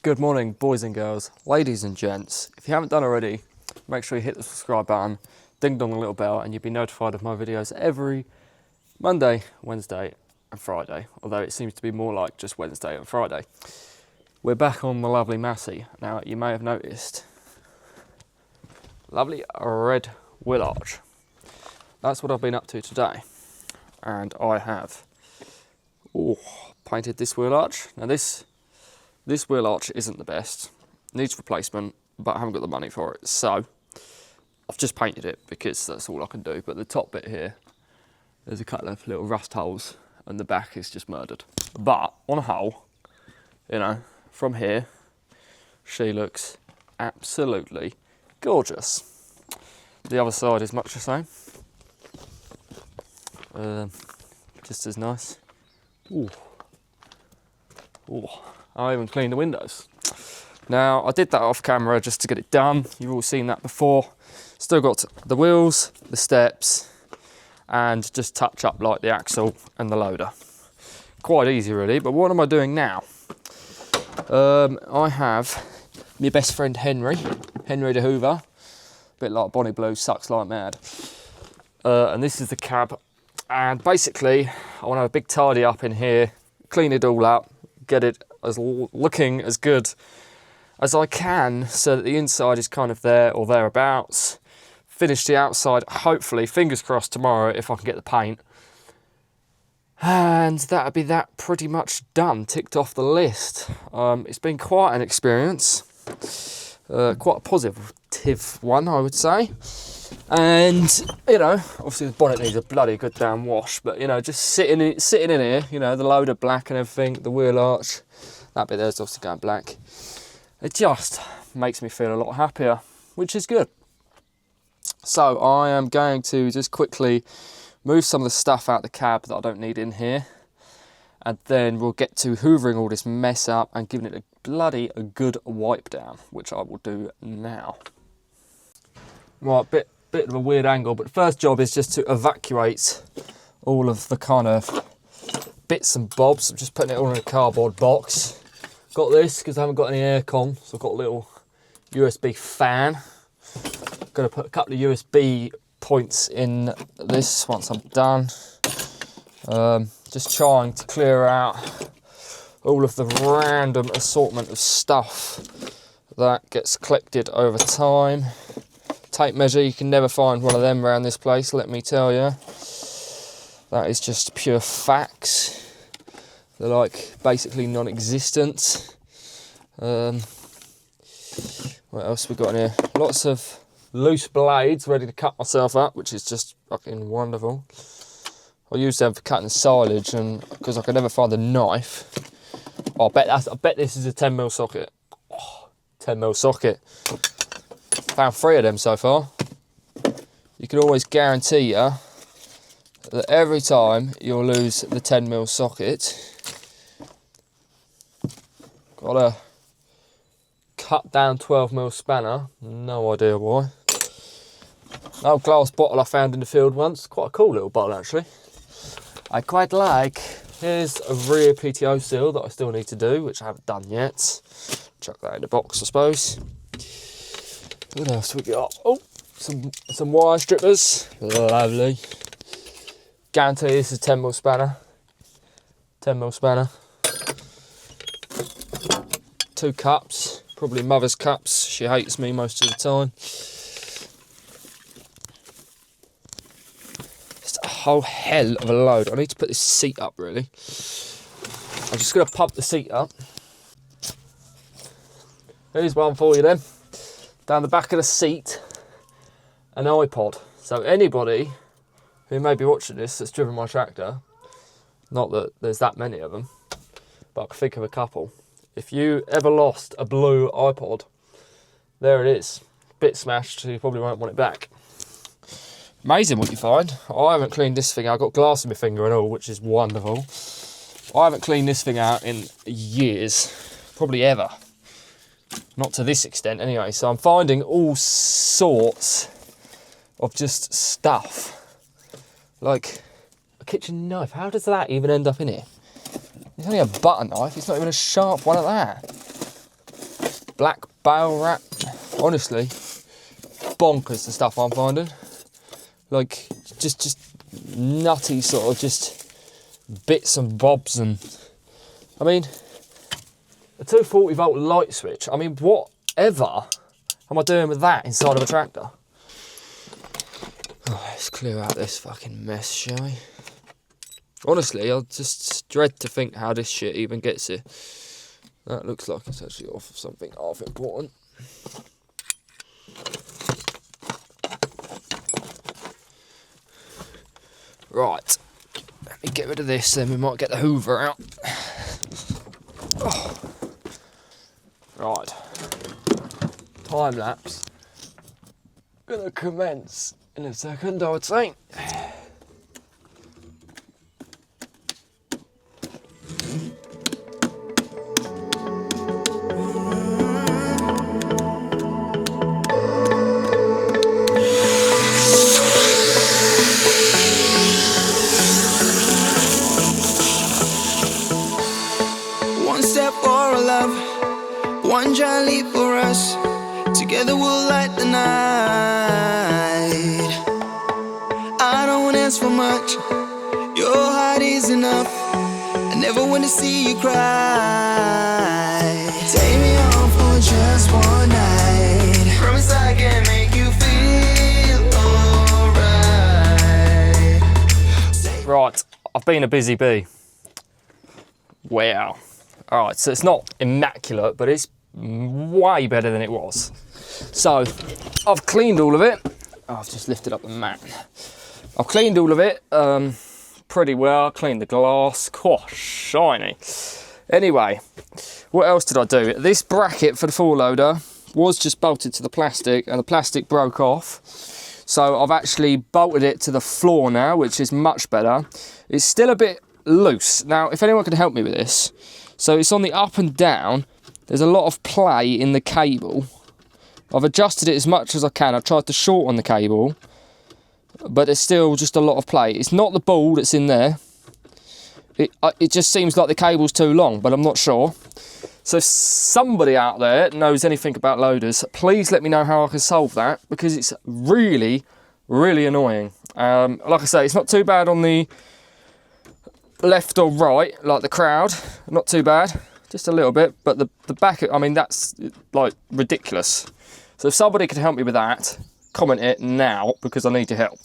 Good morning, boys and girls, ladies and gents. If you haven't done already, make sure you hit the subscribe button, ding dong the little bell, and you'll be notified of my videos every Monday, Wednesday and Friday, although it seems to be more like just Wednesday and Friday. We're back on the lovely Massey. Now, you may have noticed, lovely red wheel arch. That's what I've been up to today, and I have painted this wheel arch. Now this wheel arch isn't the best, needs replacement, but I haven't got the money for it, so I've just painted it because that's all I can do. But the top bit here, there's a couple of little rust holes, and the back is just murdered. But on a whole, you know, from here, she looks absolutely gorgeous. The other side is much the same, just as nice. Ooh. Ooh. I even cleaned the windows. Now, I did that off camera just to get it done. You've all seen that before. Still got the wheels, the steps, and just touch up like the axle and the loader. Quite easy really, but what am I doing now? I have my best friend Henry the Hoover, a bit like Bonnie Blue, sucks like mad. And this is the cab. And basically, I want to have a big tidy up in here, clean it all up, get it as looking as good as I can so that the inside is kind of there or thereabouts. Finish the outside, hopefully, fingers crossed tomorrow if I can get the paint. And that'll be that pretty much done, ticked off the list. It's been quite an experience, quite a positive one, I would say. And, you know, obviously the bonnet needs a bloody good damn wash, but, you know, just sitting in here, you know, the loader black and everything, the wheel arch, that bit there's obviously going black. It just makes me feel a lot happier, which is good. So I am going to just quickly move some of the stuff out the cab that I don't need in here, and then we'll get to hoovering all this mess up and giving it a good wipe down, which I will do now. Right, bit of a weird angle, but the first job is just to evacuate all of the kind of bits and bobs. I'm just putting it all in a cardboard box. Got this because I haven't got any aircon, so I've got a little USB fan. Going to put a couple of USB points in this once I'm done. Just trying to clear out all of the random assortment of stuff that gets collected over time. Tape measure, you can never find one of them around this place, let me tell you. That is just pure facts. They're like basically non-existent. What else we got in here? Lots of loose blades ready to cut myself up, which is just fucking wonderful. I use them for cutting silage, and because I can never find a knife. Oh, I bet this is a 10mm socket. Oh, 10mm socket. Found 3 of them so far. You can always guarantee you that every time you'll lose the 10mm socket. Got a cut down 12mm spanner, no idea why. An old glass bottle I found in the field once, quite a cool little bottle actually. I quite like. Here's a rear PTO seal that I still need to do, which I haven't done yet. Chuck that in the box, I suppose. What else we got? Oh, some wire strippers. Lovely. Guarantee this is 10mm spanner. 10mm spanner. 2 cups. Probably mother's cups. She hates me most of the time. Just a whole hell of a load. I need to put this seat up, really. I'm just going to pump the seat up. Here's one for you then. Down the back of the seat, an iPod. So anybody who may be watching this that's driven my tractor, not that there's that many of them, but I can think of a couple. If you ever lost a blue iPod, there it is. Bit smashed, so you probably won't want it back. Amazing what you find. I haven't cleaned this thing out. I've got glass in my finger and all, which is wonderful. I haven't cleaned this thing out in years, probably ever. Not to this extent anyway, so I'm finding all sorts of just stuff. Like a kitchen knife. How does that even end up in here? It's only a butter knife, it's not even a sharp one at that. Black bale wrap. Honestly, bonkers the stuff I'm finding. Like, just nutty sort of just bits and bobs. And I mean, a 240 volt light switch. I mean, whatever am I doing with that inside of a tractor? Oh, let's clear out this fucking mess, shall we? Honestly, I just dread to think how this shit even gets here. That looks like it's actually off of something half important. Right, let me get rid of this, then we might get the Hoover out. Oh. Right, time lapse. Gonna commence in a second, I would say. One giant leap for us, together we'll light the night. I don't ask for much, your heart is enough. I never want to see you cry. Take me home for just one night. Promise I can make you feel alright. Right, I've been a busy bee. Wow. Alright, so it's not immaculate, but it's way better than it was. So I've cleaned all of it. Oh, I've just lifted up the mat. I've cleaned all of it pretty well. Cleaned the glass. Oh, shiny. Anyway, what else did I do? This bracket for the four loader was just bolted to the plastic, and the plastic broke off. So I've actually bolted it to the floor now, which is much better. It's still a bit loose. Now, if anyone can help me with this, so it's on the up and down. There's a lot of play in the cable. I've adjusted it as much as I can. I've tried to shorten the cable, but there's still just a lot of play. It's not the ball that's in there. It just seems like the cable's too long, but I'm not sure. So if somebody out there knows anything about loaders, please let me know how I can solve that, because it's really, really annoying. Like I say, it's not too bad on the left or right, like the crowd, not too bad, just a little bit, but the back, I mean, that's like ridiculous. So if somebody could help me with that, comment it now, because I need your help.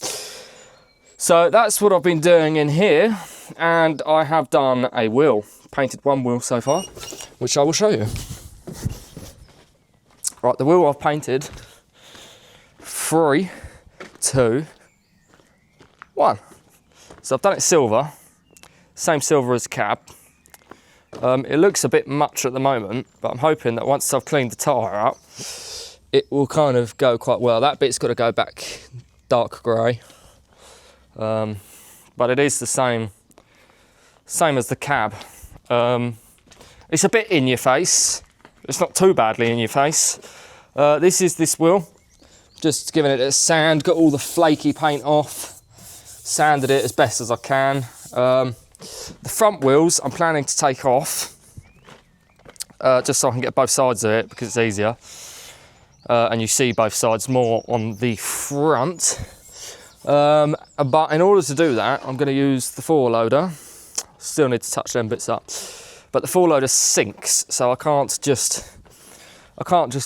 So that's what I've been doing in here, and I have done a wheel, painted one wheel so far, which I will show you. Right, the wheel I've painted, 3, 2, 1. So I've done it silver. Same silver as cab. It looks a bit much at the moment, but I'm hoping that once I've cleaned the tyre up, it will kind of go quite well. That bit's got to go back dark grey, but it is the same as the cab. It's a bit in your face. It's not too badly in your face. This is this wheel. Just giving it a sand, got all the flaky paint off, sanded it as best as I can. The front wheels I'm planning to take off, just so I can get both sides of it, because it's easier. And you see both sides more on the front. But in order to do that, I'm going to use the four loader. Still need to touch them bits up. But the four loader sinks, so I can't just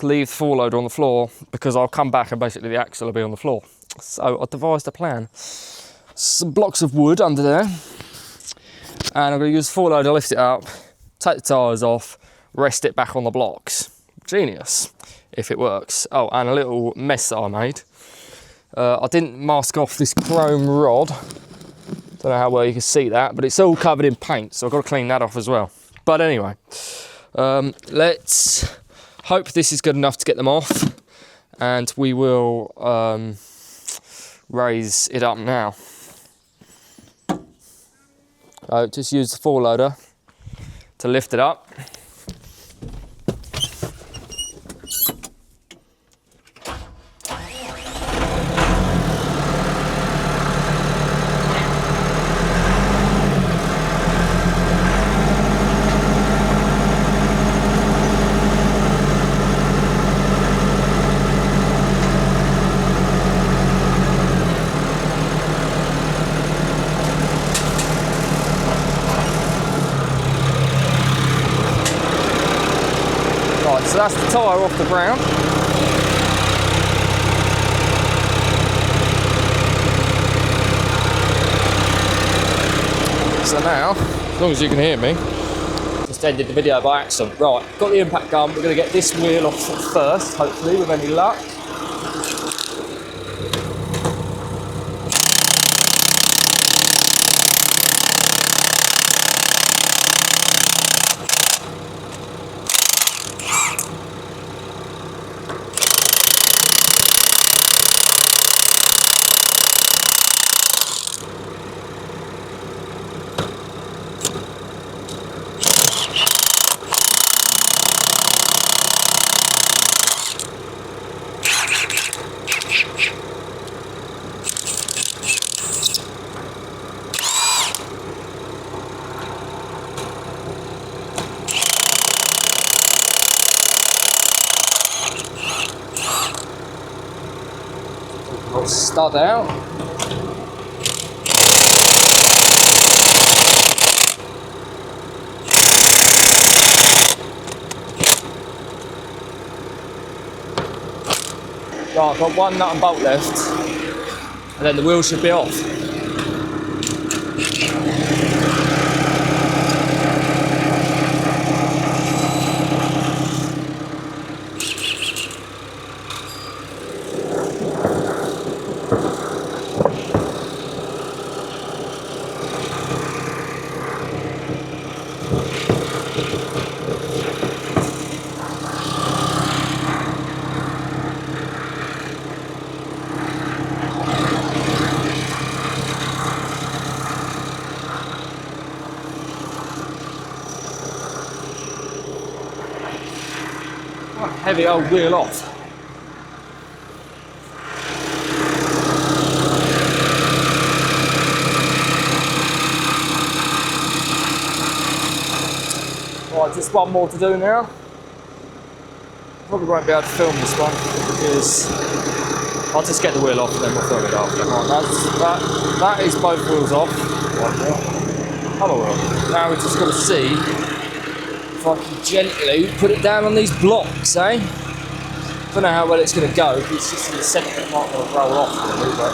leave the four loader on the floor, because I'll come back and basically the axle will be on the floor. So I devised a plan. Some blocks of wood under there. And I'm going to use the four loader, lift it up, take the tyres off, rest it back on the blocks. Genius, if it works. Oh, and a little mess that I made. I didn't mask off this chrome rod. Don't know how well you can see that, but it's all covered in paint, so I've got to clean that off as well. But anyway, let's hope this is good enough to get them off, and we will raise it up now. Just use the four loader to lift it up. Right, so that's the tyre off the ground. So now, as long as you can hear me, just ended the video by accident. Right, got the impact gun. We're going to get this wheel off first, hopefully, with any luck. Little stud out. Right, I've got one nut and bolt left, and then the wheel should be off. Heavy old wheel off. Right, just one more to do now. Probably won't be able to film this one because I'll just get the wheel off and then we'll film it after. Right, that is both wheels off. One wheel. Other wheel. Now we're just got to see if I can gently put it down on these blocks, eh? Don't know how well it's going to go, because it's just in the centre, it might want to roll off really, but...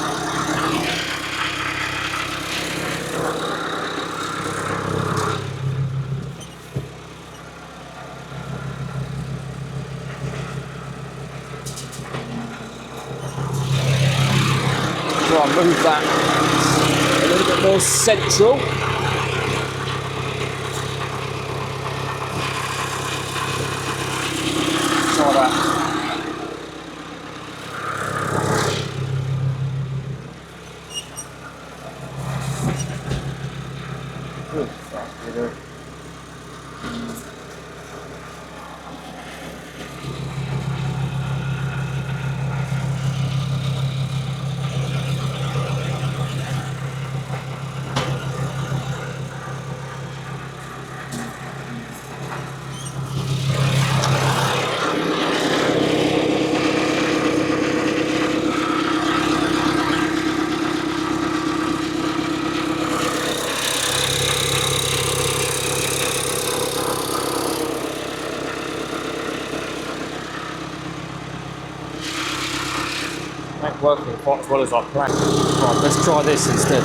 Try and move that a little bit more central. Try that. Ain't working quite as well as I planned. Right, let's try this instead.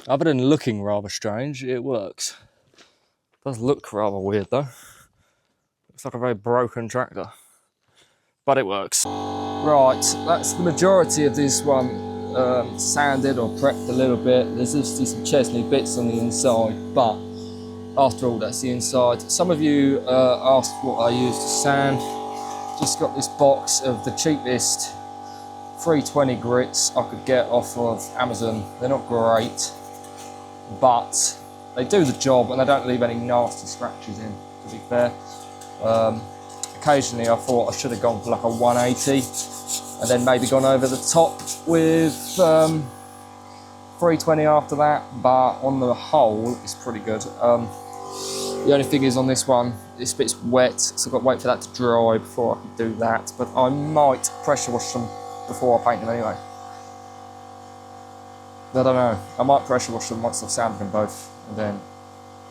Other than looking rather strange, it works. It does look rather weird though. Looks like a very broken tractor, but it works. Right, that's the majority of this one. Sanded or prepped a little bit. There's just some Chesney bits on the inside, but after all, that's the inside. Some of you asked what I use to sand. Just got this box of the cheapest 320 grits I could get off of Amazon. They're not great, but they do the job and they don't leave any nasty scratches in, to be fair. Occasionally I thought I should have gone for like a 180 and then maybe gone over the top with 320 after that, but on the whole it's pretty good. The only thing is on this one, this bit's wet, so I've got to wait for that to dry before I can do that, but I might pressure wash them before I paint them anyway. I don't know, I might pressure wash them once I've sanded them both, and then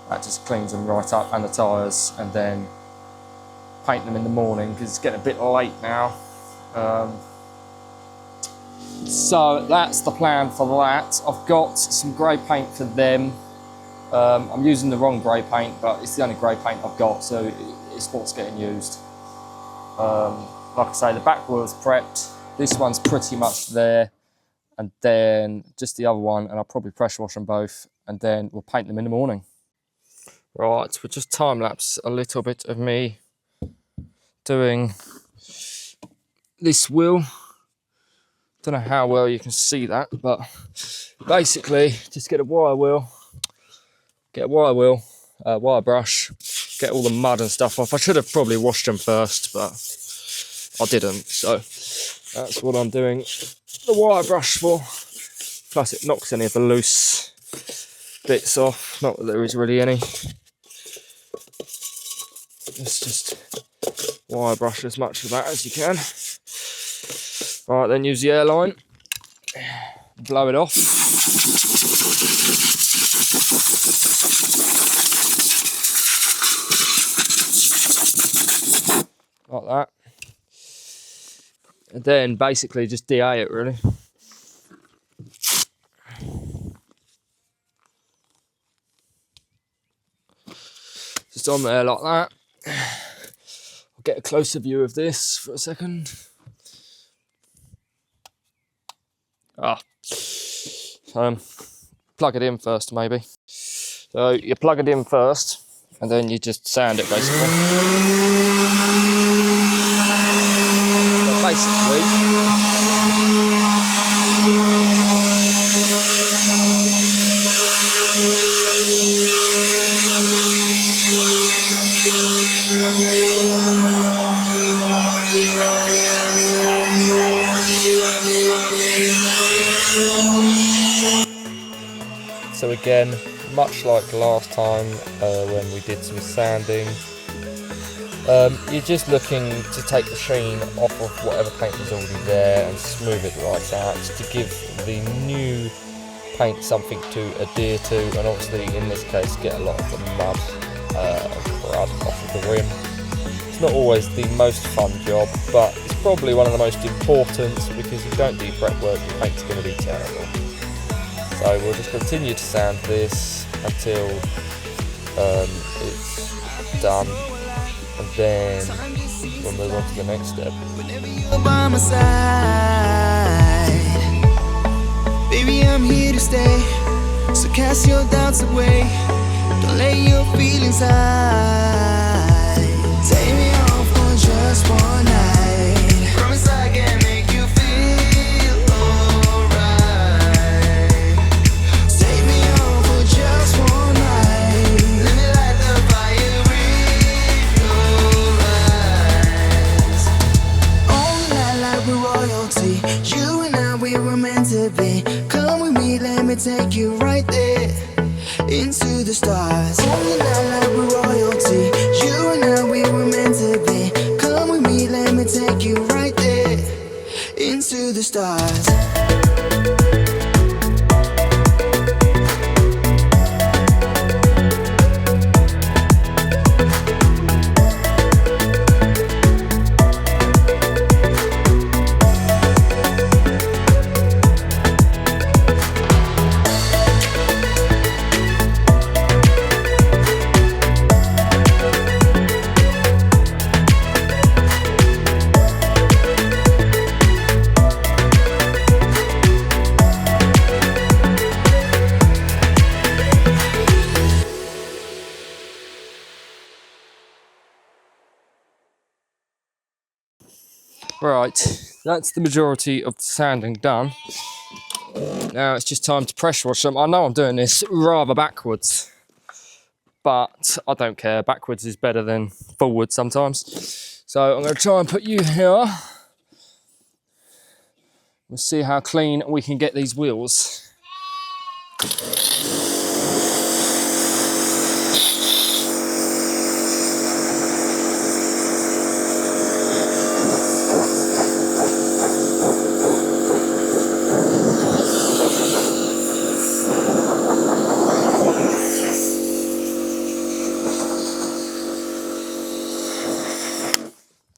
that just cleans them right up, and the tyres, and then paint them in the morning because it's getting a bit late now. So that's the plan for that. I've got some grey paint for them. I'm using the wrong grey paint, but it's the only grey paint I've got, so it's what's getting used. Like I say, the back wheel's prepped. This one's pretty much there, and then just the other one, and I'll probably pressure wash them both, and then we'll paint them in the morning. Right, we'll just time lapse a little bit of me doing this wheel. Don't know how well you can see that, but basically just get a wire wheel, wire brush, get all the mud and stuff off. I should have probably washed them first, but I didn't, so that's what I'm doing the wire brush for. Plus it knocks any of the loose bits off, not that there is really any. Let's just wire brush as much of that as you can. Right, then use the airline, blow it off. Like that. And then basically just DA it really. Just on there like that. I'll get a closer view of this for a second. Plug it in first maybe. So you plug it in first and then you just sand it basically. So again, much like last time when we did some sanding, you're just looking to take the sheen off of whatever paint is already there and smooth it right out to give the new paint something to adhere to, and obviously in this case get a lot of the mud and crud off of the rim. It's not always the most fun job, but it's probably one of the most important, because if you don't do prep work, your paint's going to be terrible. So we'll just continue to sand this until it's done, and then we'll move on to the next step. Whenever you're by my side, baby, I'm here to stay. So cast your doubts away. Don't let your feelings hide. Take me home for just one night. Promise I can make you feel alright. Take me home for just one night. Let me light the fire in your eyes. Only night like we're royalty. You and I, we were meant to be. Come with me, let me take you right there into the stars. Only night like we're royalty. You and I, we were meant to be. Come with me, let me take you right there into the stars. Right, that's the majority of the sanding done. Now it's just time to pressure wash them. I know I'm doing this rather backwards, but I don't care. Backwards is better than forward sometimes. So I'm going to try and put you here. We'll see how clean we can get these wheels.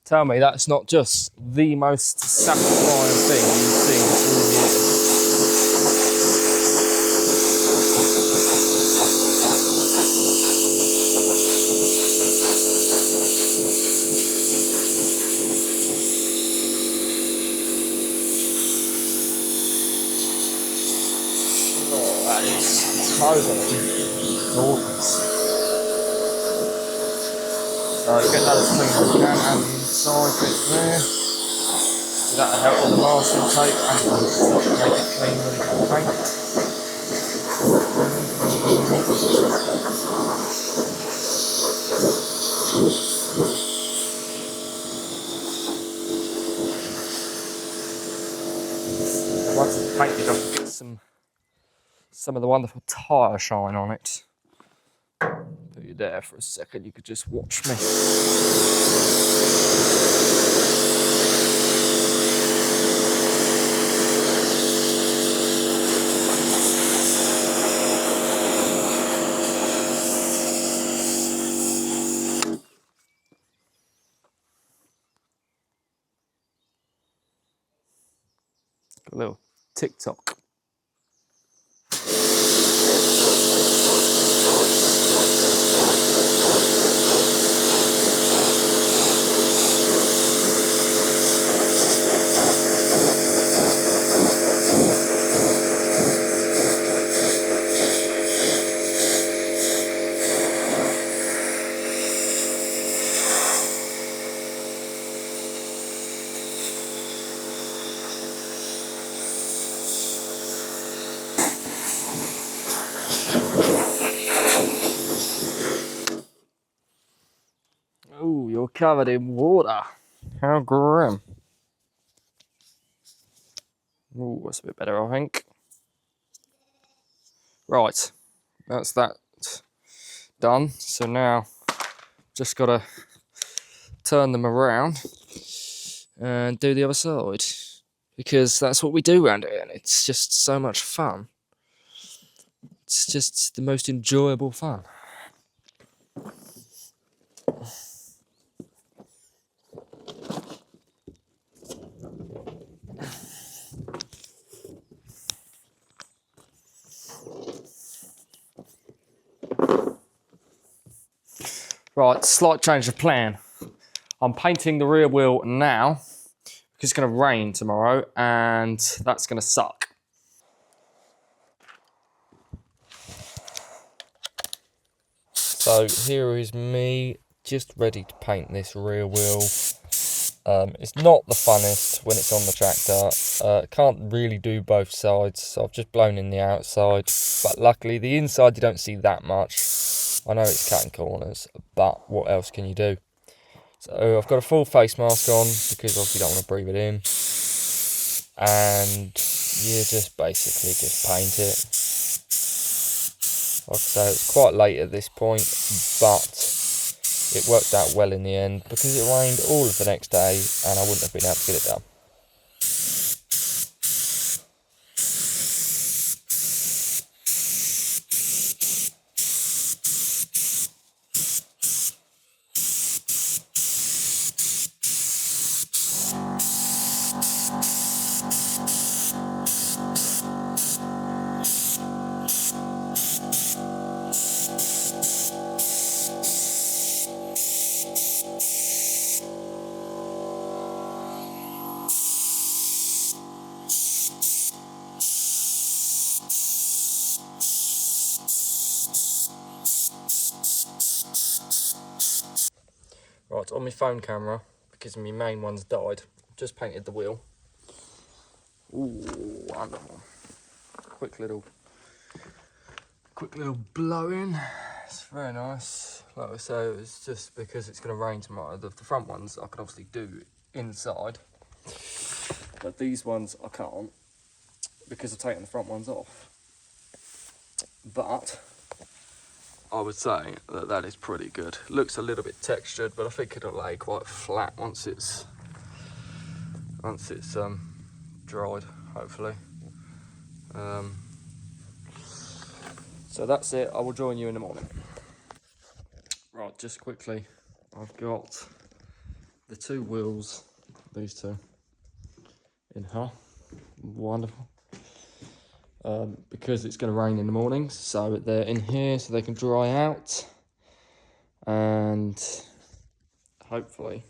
Tell me that's not just the most satisfying thing you've seen all year. Oh, that is totally gorgeous. So get that as clean as you can, and the inside bit there. So that'll help with the masking tape and make it clean ready for paint. Once it's painted, I'll get some of the wonderful tyre shine on it. Put you there for a second, you could just watch me. A little TikTok. Oh, you're covered in water. How grim. Oh, that's a bit better, I think. Right, that's that done. So now, just gotta turn them around and do the other side. Because that's what we do around here, and it's just so much fun. It's just the most enjoyable fun. Right, slight change of plan. I'm painting the rear wheel now because it's going to rain tomorrow and that's going to suck. So here is me just ready to paint this rear wheel. It's not the funnest when it's on the tractor. Can't really do both sides, so I've just blown in the outside. But luckily the inside you don't see that much. I know it's cutting corners, but what else can you do? So I've got a full face mask on because obviously you don't want to breathe it in. And you just basically just paint it. Like I say, it's quite late at this point, but it worked out well in the end because it rained all of the next day and I wouldn't have been able to get it done. Right, on my phone camera, because my main one's died, just painted the wheel. Ooh, wonderful. Quick little blow in. It's very nice. Like I say, it's just because it's going to rain tomorrow. The front ones I can obviously do inside, but these ones I can't because I've taken the front ones off. But I would say that that is pretty good. Looks a little bit textured, but I think it'll lay quite flat once it's dried, hopefully. So that's it. I will join you in the morning. Right, just quickly, I've got the two wheels, these two, in here. Wonderful. Because it's going to rain in the mornings, so they're in here so they can dry out, and hopefully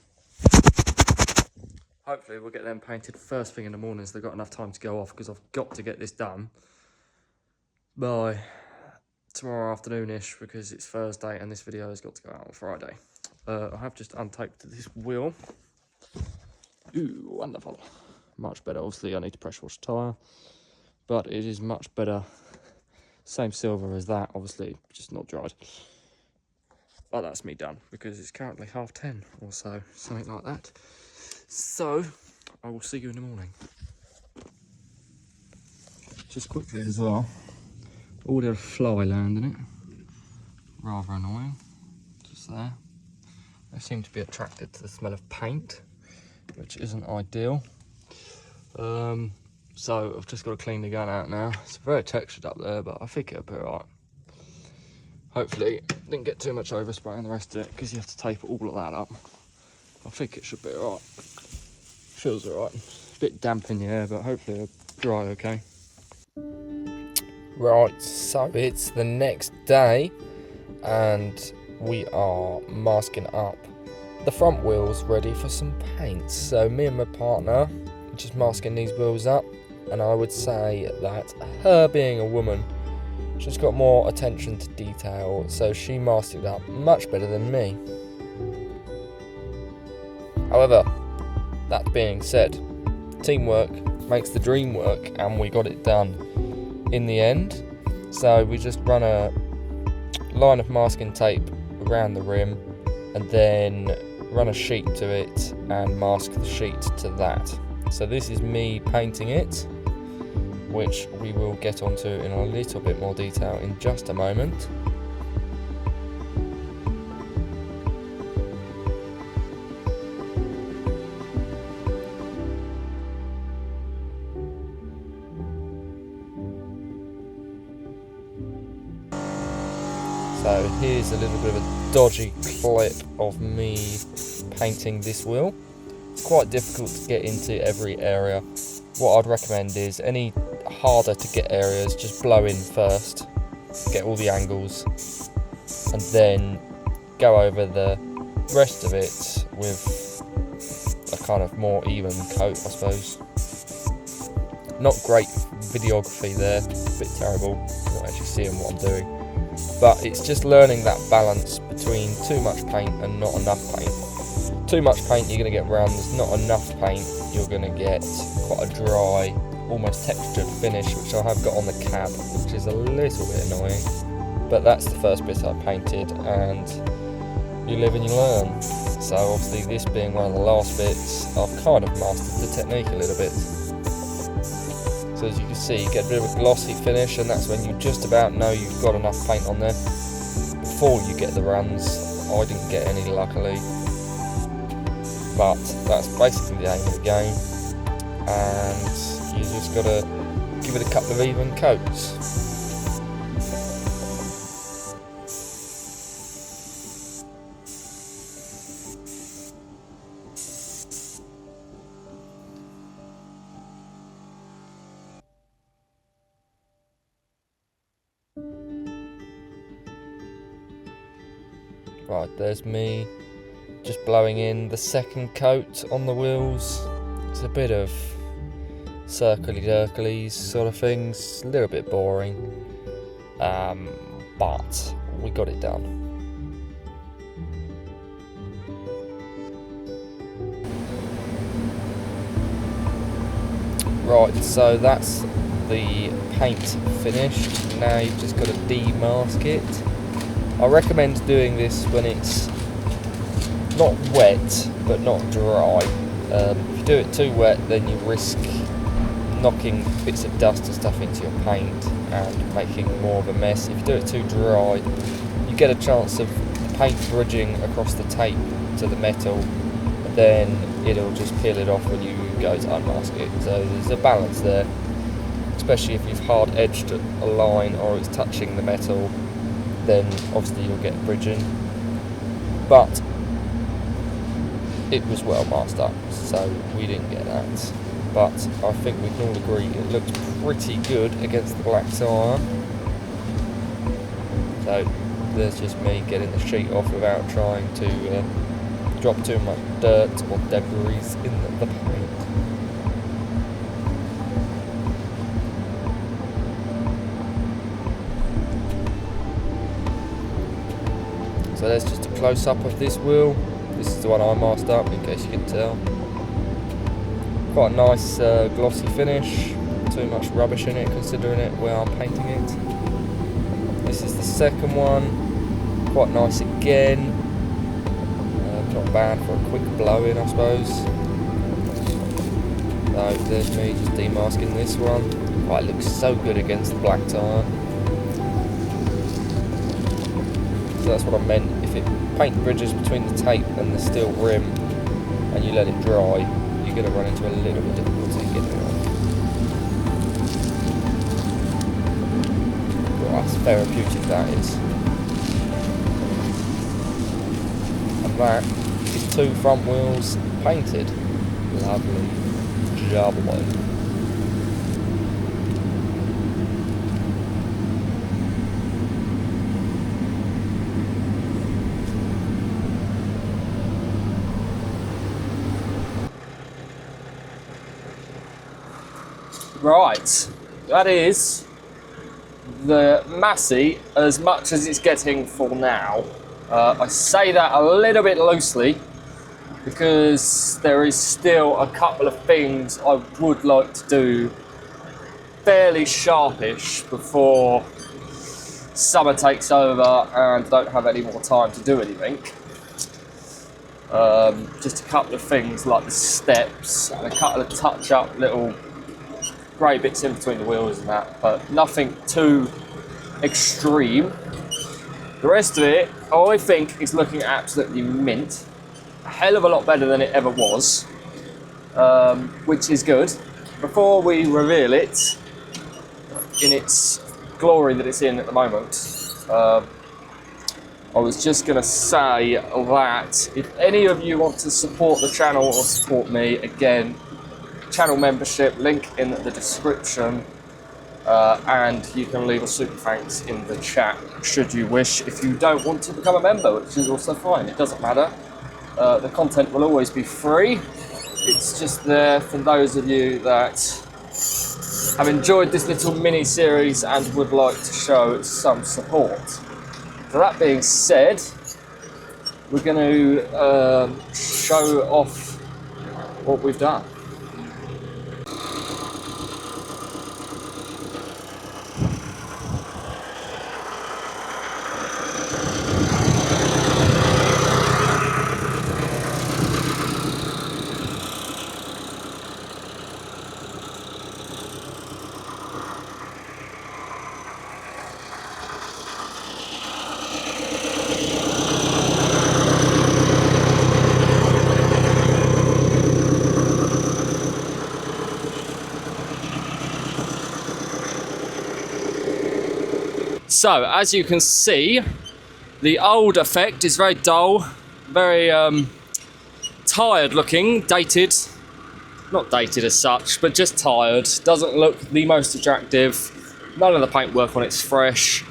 we'll get them painted first thing in the morning so they've got enough time to go off, because I've got to get this done by tomorrow afternoon-ish because it's Thursday and this video has got to go out on Friday. I have just untaped this wheel. Ooh, wonderful. Much better. Obviously I need to pressure wash the tyre, but it is much better. Same silver as that, obviously, just not dried. But that's me done because it's currently 10:30 or so, something like that. So I will see you in the morning. Just quickly as well, all the fly land in it, rather annoying, just there. They seem to be attracted to the smell of paint, which isn't ideal. So I've just got to clean the gun out now. It's very textured up there, but I think it'll be alright. Hopefully, didn't get too much overspray on the rest of it because you have to tape all of that up. I think it should be alright. Feels alright. It's a bit damp in the air, but hopefully it'll dry okay. Right, so it's the next day and we are masking up the front wheels ready for some paint. So me and my partner are just masking these wheels up, and I would say that her being a woman, she's got more attention to detail, so she masked it up much better than me. However, that being said, teamwork makes the dream work, and we got it done in the end. So we just run a line of masking tape around the rim and then run a sheet to it and mask the sheet to that. So this is me painting it, which we will get onto in a little bit more detail in just a moment. So here's a little bit of a dodgy clip of me painting this wheel. It's quite difficult to get into every area. What I'd recommend is any harder to get areas, just blow in first, get all the angles, and then go over the rest of it with a kind of more even coat, I suppose. Not great videography there, a bit terrible, you're not actually seeing what I'm doing. But it's just learning that balance between too much paint and not enough paint. Too much paint you're going to get round, there's not enough paint, you're going to get quite a dry, almost textured finish, which I have got on the cab, which is a little bit annoying. But that's the first bit I painted, and you live and you learn. So obviously this being one of the last bits, I've kind of mastered the technique a little bit. So as you can see, you get a bit of a glossy finish, and that's when you just about know you've got enough paint on there before you get the runs. I didn't get any, luckily, but that's basically the aim of the game, and you just got to give it a couple of even coats. Right, there's me just blowing in the second coat on the wheels. It's a bit of circly-dirklies sort of things, a little bit boring, but we got it done. Right, so that's the paint finished. Now you've just got to demask it. I recommend doing this when it's not wet but not dry. If you do it too wet, then you risk knocking bits of dust and stuff into your paint and making more of a mess. If you do it too dry, you get a chance of the paint bridging across the tape to the metal, and then it'll just peel it off when you go to unmask it. So there's a balance there, especially if you've hard edged a line or it's touching the metal, then obviously you'll get bridging. But it was well masked up, so we didn't get that. But I think we can all agree it looks pretty good against the black tire. So there's just me getting the sheet off without trying to drop too much dirt or debris in the paint. So there's just a close-up of this wheel. This is the one I masked up, in case you can tell. Quite a nice glossy finish. Not too much rubbish in it, considering it where I'm painting it. This is the second one. Quite nice again. Not bad for a quick blow-in, I suppose. So there's me just demasking this one. Oh, it looks so good against the black tyre. So that's what I meant. If it paint bridges between the tape and the steel rim and you let it dry, you're going to run into a little bit of difficulty getting it on. Well, that's therapeutic, that is. And that is 2 front wheels painted. Lovely job, boy. Right, that is the Massey as much as it's getting for now. I say that a little bit loosely because there is still a couple of things I would like to do fairly sharpish before summer takes over and I don't have any more time to do anything. Just a couple of things like the steps and a couple of touch-up little grey bits in between the wheels and that, but nothing too extreme. The rest of it, I think, is looking absolutely mint. A hell of a lot better than it ever was, which is good. Before we reveal it in its glory that it's in at the moment, I was just going to say that if any of you want to support the channel or support me, again, channel membership, link in the description, and you can leave a super thanks in the chat should you wish. If you don't want to become a member, which is also fine, it doesn't matter. The content will always be free. It's just there for those of you that have enjoyed this little mini series and would like to show some support. So that being said, we're going to show off what we've done. So, as you can see, the old effect is very dull, very tired looking, dated. Not dated as such, but just tired. Doesn't look the most attractive. None of the paintwork on it's fresh.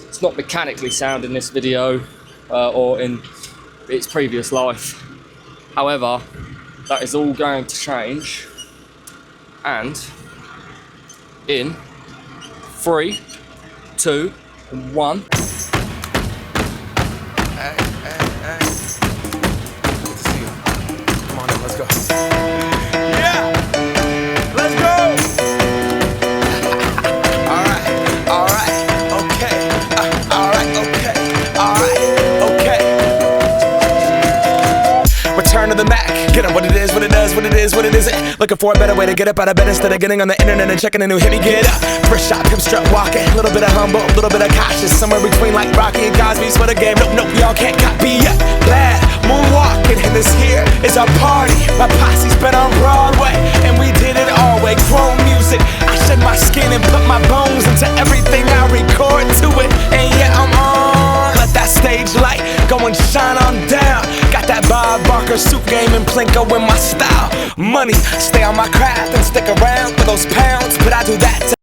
It's not mechanically sound in this video or in its previous life. However, that is all going to change. And in 3, 2, 1. Hey, hey. Good to see you. Come on in, let's go. Yeah! Let's go! return to the Mac. Get up what it is, what it does, what it is, what it isn't. Looking for a better way to get up out of bed instead of getting on the internet and checking a new hit. Me get up, first shot, pimp strut walking. A little bit of humble, a little bit of cautious. Somewhere between like Rocky and Cosby's for the game. Nope, nope, y'all can't copy yet. Bad moonwalking, and this here is our party. My posse's been on Broadway, and we did it all way. Chrome music, I shed my skin and put my bones into everything I record to it. And yeah, I'm on. Let that stage light go and shine on down. Got that Bob Barker suit game and Plinko in my style. Money, stay on my craft and stick around for those pounds, but I do that to